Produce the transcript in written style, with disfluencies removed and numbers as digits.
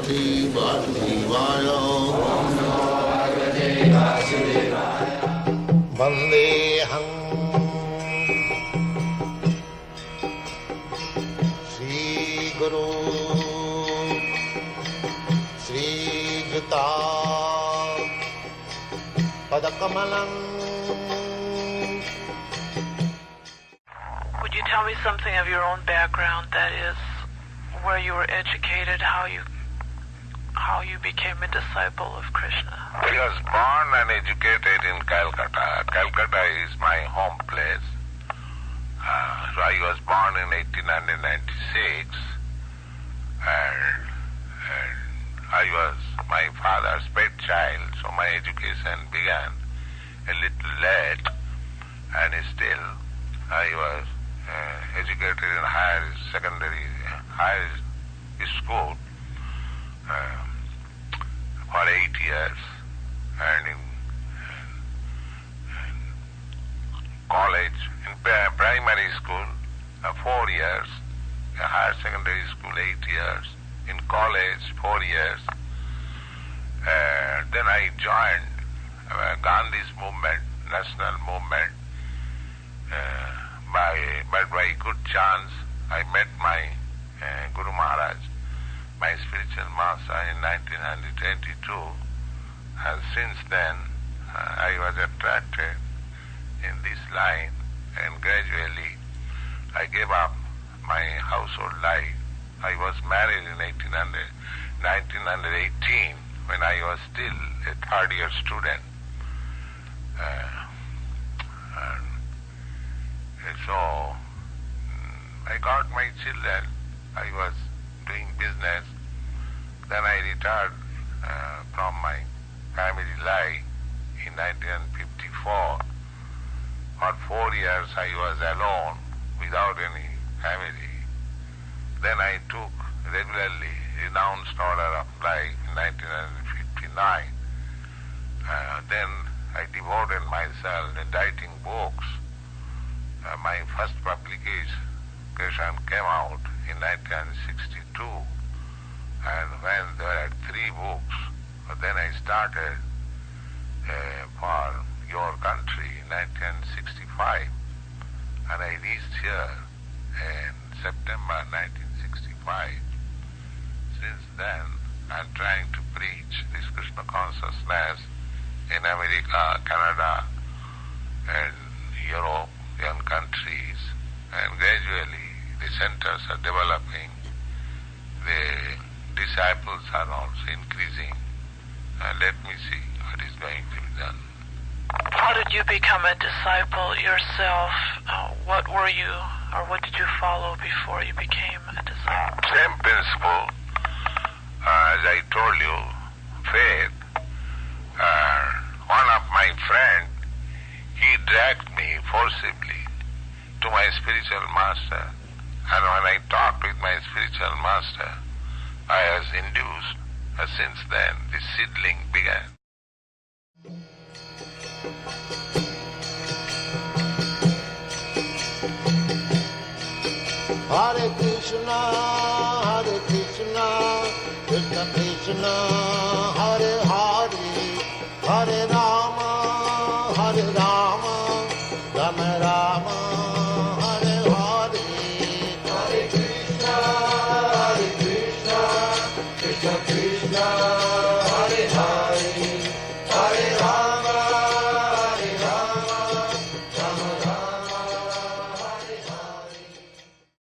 Bhagavate Vasudevaya. Vandeham Sri Guru Sri Juta Padakamalam. Would you tell me something of your own background, that is, where you were educated, how you became a disciple of Krishna? I was born and educated in Calcutta. Calcutta is my home place. So I was born in 1896, and I was my father's pet child, so my education began a little late, and still I was educated in higher school for 8 years, and in college, in primary school 4 years, higher secondary school 8 years, in college 4 years. Then I joined Gandhi's movement, national movement. By good chance, I met my Guru Maharaj, my spiritual master, in 1922, and since then I was attracted in this line, and gradually I gave up my household life. I was married in 1918, when I was still a third-year student. So I got my children, I was doing business, then I retired from my family life in 1954. For 4 years I was alone, without any family. Then I took regularly renounced order of life in 1959. Then I devoted myself in writing books. My first publication came out in 1962, and when there were 3 books, then I started for Your Country in 1965, and I reached here in September 1965. Since then, I'm trying to preach this Krishna consciousness in America, Canada, and European countries, and gradually the centers are developing, the disciples are also increasing. Let me see what is going to be done. How did you become a disciple yourself? What were you, or what did you follow before you became a disciple? Same principle, as I told you, faith. One of my friends, he dragged me forcibly to my spiritual master, and when I talked with my spiritual master, I was induced, and since then the seedling began. Hare Krishna, Krishna Krishna, Hare Hare, Hare Rama, Rama Rama, Hare Hare. Hare Krishna, Krishna Krishna,